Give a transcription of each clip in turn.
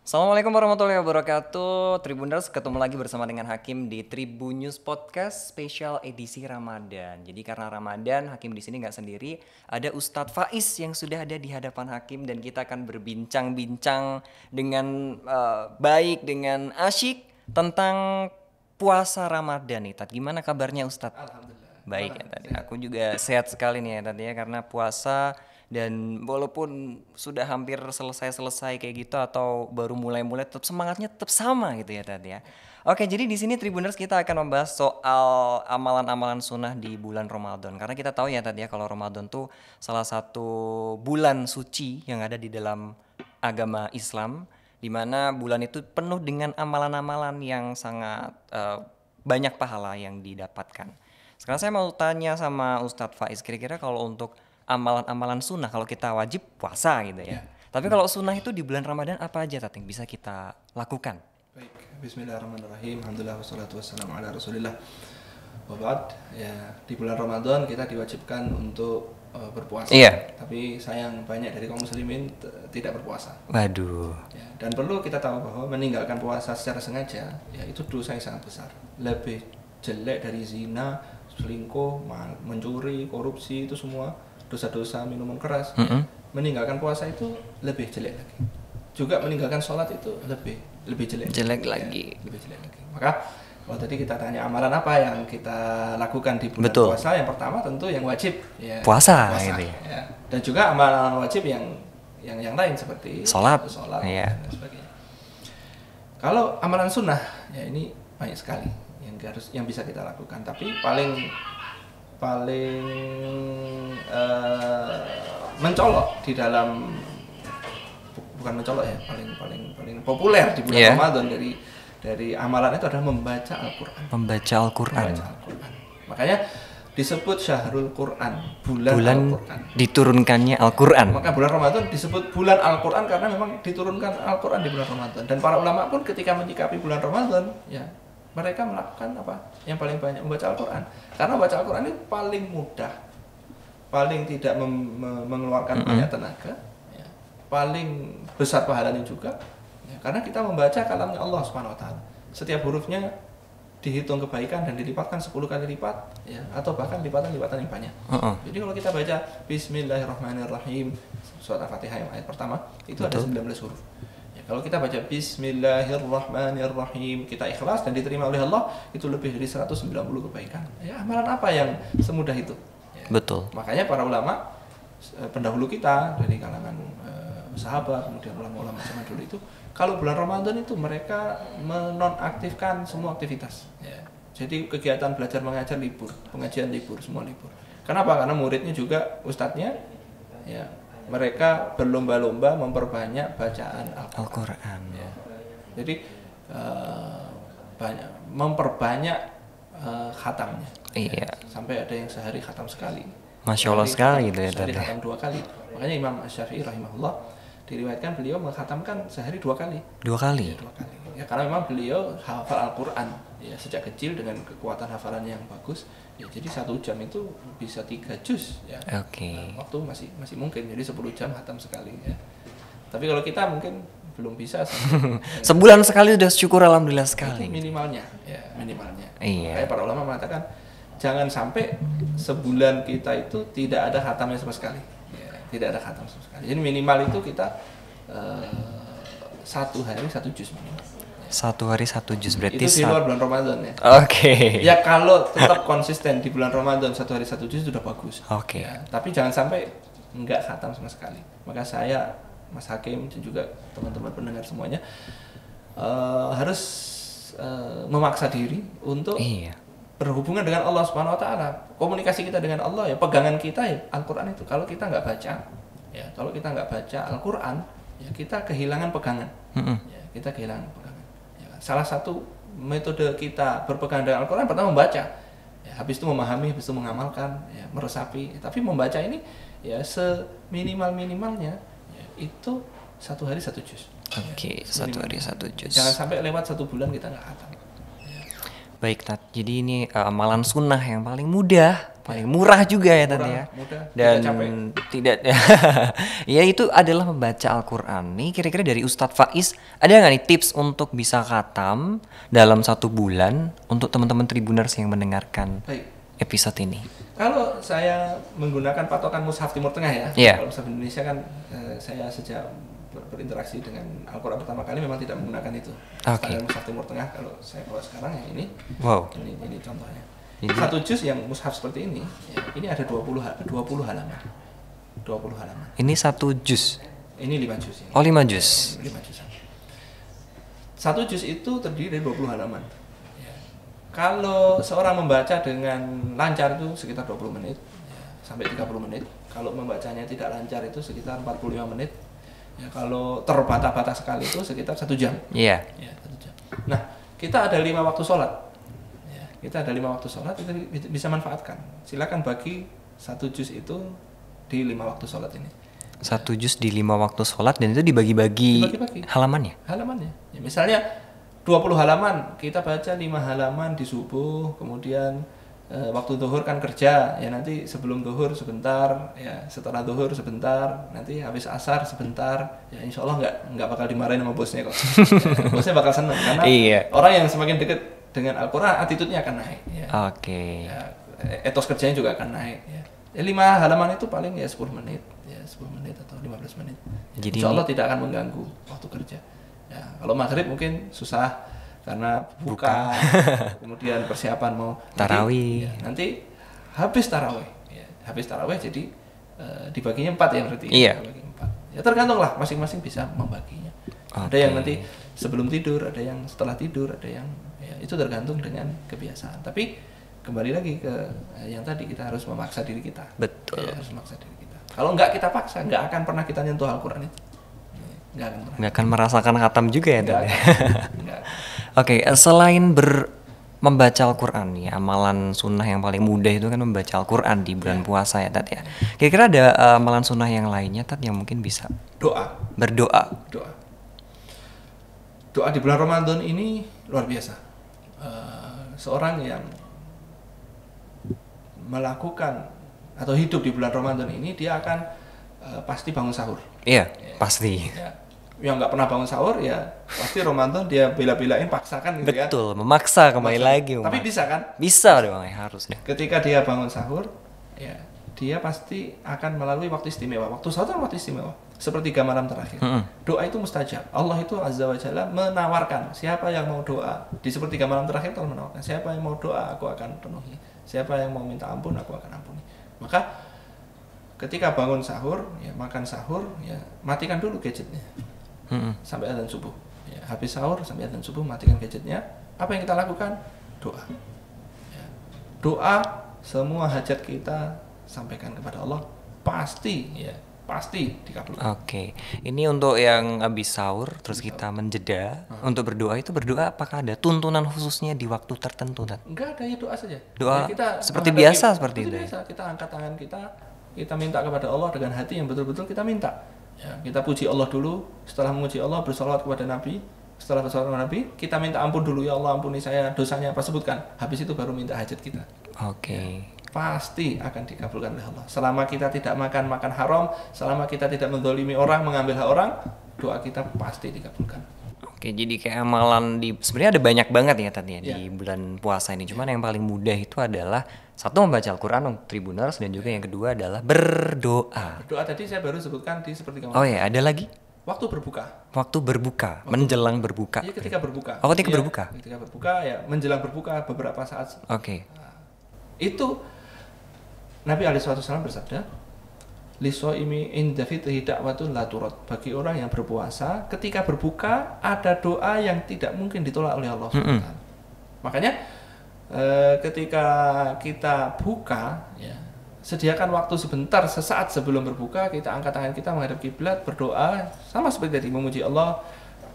Assalamualaikum warahmatullahi wabarakatuh. Tribuners, ketemu lagi bersama dengan Hakim di Tribun News Podcast spesial edisi Ramadan. Jadi karena Ramadan, Hakim di sini nggak sendiri, ada Ustadz Faiz yang sudah ada di hadapan Hakim dan kita akan berbincang-bincang dengan baik, dengan asyik tentang puasa Ramadan nih. Tat, gimana kabarnya Ustadz? Alhamdulillah. Baik ya tadi. Aku juga sehat sekali nih ya tadi ya karena puasa dan walaupun sudah hampir selesai kayak gitu atau baru mulai-mulai tetap semangatnya tetap sama gitu ya tadi ya. Oke, jadi di sini Tribuners kita akan membahas soal amalan-amalan sunnah di bulan Ramadan. Karena kita tahu ya tadi ya kalau Ramadan tuh salah satu bulan suci yang ada di dalam agama Islam, di mana bulan itu penuh dengan amalan-amalan yang sangat banyak pahala yang didapatkan. Sekarang saya mau tanya sama Ustadz Faiz, kira-kira kalau untuk amalan-amalan sunnah, kalau kita wajib puasa gitu ya. Tapi kalau sunnah itu di bulan Ramadan apa aja Tat yang bisa kita lakukan? Baik, bismillahirrahmanirrahim. Alhamdulillah wassalatu wassalamu ala Rasulillah. Wabad, ya di bulan Ramadan kita diwajibkan untuk berpuasa. Iya. Tapi sayang banyak dari kaum muslimin tidak berpuasa. Waduh. Ya, dan perlu kita tahu bahwa meninggalkan puasa secara sengaja, ya itu dosa yang sangat besar. Lebih jelek dari zina, selingkuh, mencuri, korupsi, itu semua dosa-dosa, minuman keras. Meninggalkan puasa itu lebih jelek lagi. Juga meninggalkan sholat itu lebih jelek lagi. lebih jelek lagi. Maka kalau tadi kita tanya amalan apa yang kita lakukan di bulan Betul. puasa, yang pertama tentu yang wajib ya, Puasa gitu ya. Dan juga amalan wajib yang lain seperti Sholat. Iya. dan sebagainya. Kalau amalan sunnah ya ini banyak sekali yang bisa kita lakukan, tapi paling mencolok di dalam, bukan mencolok ya, paling populer di bulan Ramadan dari amalan itu adalah membaca Al-Quran. Membaca Al-Quran. Makanya disebut Syahrul Quran, bulan Al-Quran. Diturunkannya Al-Quran. Maka bulan Ramadan disebut bulan Al-Quran karena memang diturunkan Al-Quran di bulan Ramadan. Dan para ulama pun ketika menyikapi bulan Ramadan, ya mereka melakukan apa? Yang paling banyak membaca Al-Quran. Karena membaca Al-Quran itu paling mudah, paling tidak mengeluarkan banyak tenaga, ya, paling besar pahalanya juga, ya, karena kita membaca kalamnya Allah Subhanahu Wa Taala. Setiap hurufnya dihitung kebaikan dan dilipatkan 10 kali lipat, ya, atau bahkan lipatan-lipatan yang banyak. Jadi kalau kita baca Bismillahirrahmanirrahim, surat Al-Fatihah yang ayat pertama, itu ada 19 huruf. Kalau kita baca Bismillahirrahmanirrahim, kita ikhlas dan diterima oleh Allah, itu lebih dari 190 kebaikan. Ya, amalan apa yang semudah itu? Ya. Betul. Makanya para ulama pendahulu kita dari kalangan sahabat, kemudian ulama-ulama zaman dulu itu, kalau bulan Ramadan itu mereka menonaktifkan semua aktivitas. Ya. Jadi kegiatan belajar mengajar libur, pengajian libur, semua libur. Kenapa? Karena muridnya juga ustadznya, ya, mereka berlomba-lomba memperbanyak bacaan Al-Quran. Ya. Jadi memperbanyak khatamnya. Iya. Ya. Sampai ada yang sehari khatam sekali. Masya Allah sekali gitu ya tadi. tadi. Khatam 2 kali. Makanya Imam Syafi'i rahimahullah diriwayatkan beliau mengkhatamkan sehari 2 kali. 2 kali. Ya, 2 kali. Ya, karena memang beliau hafal Al-Quran ya sejak kecil dengan kekuatan hafalan yang bagus. Ya, jadi 1 jam itu bisa 3 juz ya. Oke. Waktu masih mungkin, jadi 10 jam khatam sekali ya. Tapi kalau kita mungkin belum bisa. Sebulan sekali sudah syukur alhamdulillah sekali. Itu minimalnya ya, minimalnya. Iya. Kayak para ulama mengatakan jangan sampai sebulan kita itu tidak ada khatamnya sama sekali. Ya, tidak ada khatam sama sekali. Jadi minimal itu kita 1 hari 1 juz minimal. 1 hari 1 juz berarti itu di luar bulan Ramadan ya. Oke. Ya kalau tetap konsisten di bulan Ramadan 1 hari 1 juz sudah bagus. Oke. Ya, tapi jangan sampai enggak khatam sama sekali. Maka saya, Mas Hakim dan juga teman-teman pendengar semuanya harus memaksa diri untuk berhubungan dengan Allah Subhanahu Wa Taala. Komunikasi kita dengan Allah ya, pegangan kita ya Al-Quran itu. Kalau kita nggak baca, ya kalau kita nggak baca Al-Quran, ya kita kehilangan pegangan. Ya, kita kehilangan pegangan. Salah satu metode kita berpegang dengan Al-Quran pertama membaca, ya, habis itu memahami, habis itu mengamalkan, ya, meresapi. Tapi membaca ini ya seminimal-minimalnya ya, itu 1 hari 1 juz. Oke, 1 hari 1 juz. Jangan sampai lewat 1 bulan kita nggak khatam. Baik Tat, jadi ini amalan sunnah yang paling mudah paling murah juga ya tadi ya. Mudah, dan tidak ya itu adalah membaca Al-Qur'an. Nih kira-kira dari Ustadz Faiz ada nggak nih tips untuk bisa khatam dalam 1 bulan untuk teman-teman Tribuners yang mendengarkan episode ini? Kalau saya menggunakan patokan mushaf Timur Tengah ya, kalau mushaf Indonesia kan saya sejak berinteraksi dengan Al-Quran pertama kali memang tidak menggunakan itu. Standar mushaf Timur Tengah kalau saya bawa sekarang ya ini. Ini contohnya. Jadi, 1 juz yang mushaf seperti ini, ya, ini ada 20 halaman. 20 halaman. Ini 1 juz. Ini 5 juz. Oh, 5 juz. 5 juz. 1 juz itu terdiri dari 20 halaman. Ya. Kalau seorang membaca dengan lancar itu sekitar 20 menit ya, sampai 30 menit. Kalau membacanya tidak lancar itu sekitar 45 menit. Ya, kalau terbata-bata sekali itu sekitar 1 jam. Iya. Ya, 1 jam. Nah, kita ada 5 waktu sholat. Ya, kita ada 5 waktu sholat, itu bisa manfaatkan. Silakan bagi 1 juz itu di 5 waktu sholat ini. 1 juz di 5 waktu sholat dan itu dibagi-bagi halamannya? Halamannya. Ya, misalnya 20 halaman, kita baca 5 halaman di subuh, kemudian waktu zuhur kan kerja, ya nanti sebelum zuhur sebentar, ya setelah zuhur sebentar, nanti habis asar sebentar, ya insya Allah nggak bakal dimarahin sama bosnya kok. Ya, bosnya bakal seneng karena orang yang semakin dekat dengan Al-Quran, attitude-nya akan naik. Ya. Ya, etos kerjanya juga akan naik. Ya. 5 halaman itu paling ya 10 menit, ya 10 menit atau 15 menit. Jadi insya Allah tidak akan mengganggu waktu kerja. Ya, kalau maghrib mungkin susah. Karena buka. Kemudian persiapan mau tarawih. Nanti habis tarawih, ya, habis tarawih jadi dibaginya 4 ya berarti. Iya. Dibagi 4. Ya tergantung lah, masing-masing bisa membaginya. Ada yang nanti sebelum tidur, ada yang setelah tidur, ada yang ya, itu tergantung dengan kebiasaan. Tapi kembali lagi ke yang tadi, kita harus memaksa diri kita. Betul. Ya, harus memaksa diri kita. Kalau nggak kita paksa, nggak akan pernah kita nyentuh Al-Quran itu. Nggak akan merasakan khatam juga ya tadi. Oke, selain membaca Al-Quran nih, amalan sunnah yang paling mudah itu kan membaca Al-Quran di bulan puasa ya Tat ya. Kira-kira ada amalan sunnah yang lainnya Tat yang mungkin bisa? Berdoa. Doa di bulan Ramadan ini luar biasa. Seorang yang melakukan atau hidup di bulan Ramadan ini, dia akan pasti bangun sahur. Iya, pasti. Ya. Yang nggak pernah bangun sahur ya pasti Ramadan dia bela-belain paksakan gitu. Betul, memaksa kembali lagi. Tapi bisa kan? Bisa dong, harus deh. Ketika dia bangun sahur, ya dia pasti akan melalui waktu istimewa. Waktu sahur waktu istimewa, sepertiga malam terakhir. Doa itu mustajab. Allah itu Azza wa Jalla menawarkan siapa yang mau doa di sepertiga malam terakhir, Allah menawarkan siapa yang mau doa aku akan penuhi. Siapa yang mau minta ampun aku akan ampuni. Maka ketika bangun sahur, ya makan sahur, ya matikan dulu gadgetnya. Sampai adzan subuh. Ya, habis sahur sampai adzan subuh matikan gadgetnya. Apa yang kita lakukan? Doa. Ya. Doa, semua hajat kita sampaikan kepada Allah, pasti dikabulkan. Oke. Ini untuk yang habis sahur terus kita menjeda untuk berdoa, itu berdoa apakah ada tuntunan khususnya di waktu tertentu? Enggak ada, ya doa saja. Doa kita seperti biasa seperti itu. Biasa. Kita angkat tangan kita minta kepada Allah dengan hati yang betul-betul kita minta. Ya, kita puji Allah dulu, setelah memuji Allah bersalawat kepada Nabi, setelah bersalawat kepada Nabi, kita minta ampun dulu, ya Allah ampuni saya dosanya apa sebutkan. Habis itu baru minta hajat kita. Ya, pasti akan dikabulkan oleh Allah. Selama kita tidak makan haram, selama kita tidak menzalimi orang, mengambil hak orang, doa kita pasti dikabulkan. Oke, jadi kayak amalan sebenarnya ada banyak banget ya tadi di bulan puasa ini. Cuman yang paling mudah itu adalah satu membaca Al-Quran untuk Tribuners, dan juga yang kedua adalah berdoa. Berdoa tadi saya baru sebutkan di seperti Oh ya, ada lagi? Waktu berbuka, menjelang berbuka. Iya, ketika berbuka. Oh, ketika berbuka. Ketika berbuka ya, menjelang berbuka beberapa saat. Oke. Itu Nabi SAW bersabda, "Lisoimi inda fitrihi da'watun la turad." Bagi orang yang berpuasa, ketika berbuka ada doa yang tidak mungkin ditolak oleh Allah SWT. Makanya ketika kita buka, ya, sediakan waktu sebentar, sesaat sebelum berbuka, kita angkat tangan kita menghadap kiblat, berdoa, sama seperti tadi, memuji Allah,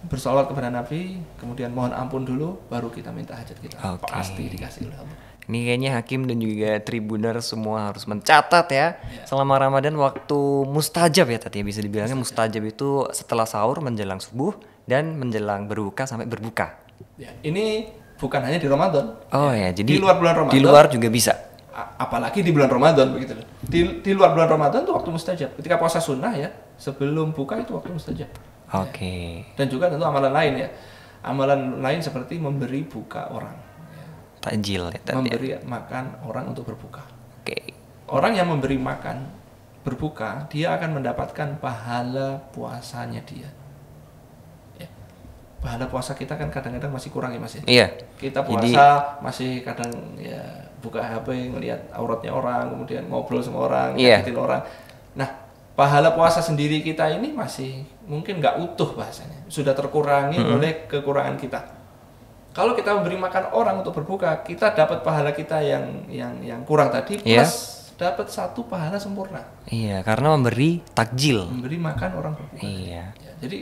bersalawat kepada Nabi, kemudian mohon ampun dulu, baru kita minta hajat kita. Pasti dikasih oleh Allah. Ini kayaknya Hakim dan juga Tribuners semua harus mencatat ya. Selama Ramadan waktu mustajab ya tadi, bisa dibilangnya mustajab itu setelah sahur, menjelang subuh, dan menjelang berbuka sampai berbuka. Ya, ini bukan hanya di Ramadan. Oh ya, jadi di luar bulan Ramadan. Di luar juga bisa. apalagi di bulan Ramadan begitu loh. Di luar bulan Ramadan itu waktu mustajab. Ketika puasa sunnah ya, sebelum buka itu waktu mustajab. Oke. Dan juga tentu amalan lain ya. Amalan lain seperti memberi buka orang. Takjil ya. Memberi makan orang untuk berbuka. Oke. Orang yang memberi makan berbuka, dia akan mendapatkan pahala puasanya dia. Ya. Pahala puasa kita kan kadang-kadang masih kurang ya Mas ya. Iya. Kita puasa masih kadang ya buka HP, ngelihat auratnya orang, kemudian ngobrol sama orang, nyakitin orang. Nah, pahala puasa sendiri kita ini masih mungkin nggak utuh bahasanya, sudah terkurangi oleh kekurangan kita. Kalau kita memberi makan orang untuk berbuka, kita dapat pahala kita yang kurang tadi plus dapat satu pahala sempurna. Iya, karena memberi takjil. Memberi makan orang berbuka. Iya. Ya, jadi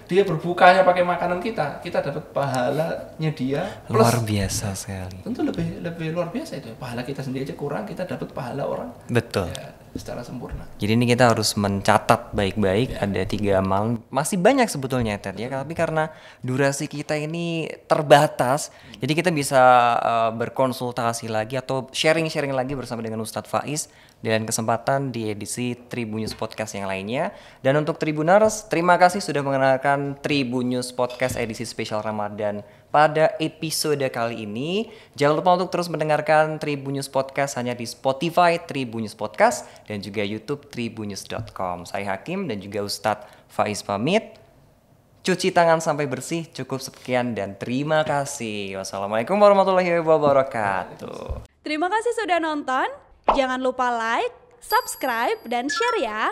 dia berbukanya pakai makanan kita dapat pahalanya dia. Plus, luar biasa sekali. Tentu lebih luar biasa itu. Pahala kita sendiri aja kurang, kita dapat pahala orang. Betul. Ya, secara sempurna. Jadi ini kita harus mencatat baik-baik. Ada 3 amalan. Masih banyak sebetulnya Ted ya, tapi karena durasi kita ini terbatas, jadi kita bisa berkonsultasi lagi atau sharing-sharing lagi bersama dengan Ustadz Faiz dan kesempatan di edisi Tribunnews Podcast yang lainnya. Dan untuk Tribuners, terima kasih sudah mengenalkan Tribunnews Podcast edisi spesial Ramadan pada episode kali ini. Jangan lupa untuk terus mendengarkan Tribunnews Podcast hanya di Spotify Tribunnews Podcast dan juga YouTube tribunnews.com. Saya Hakim dan juga Ustadz Faiz pamit. Cuci tangan sampai bersih, cukup sekian dan terima kasih. Wassalamualaikum warahmatullahi wabarakatuh. Terima kasih sudah nonton. Jangan lupa like, subscribe, dan share ya.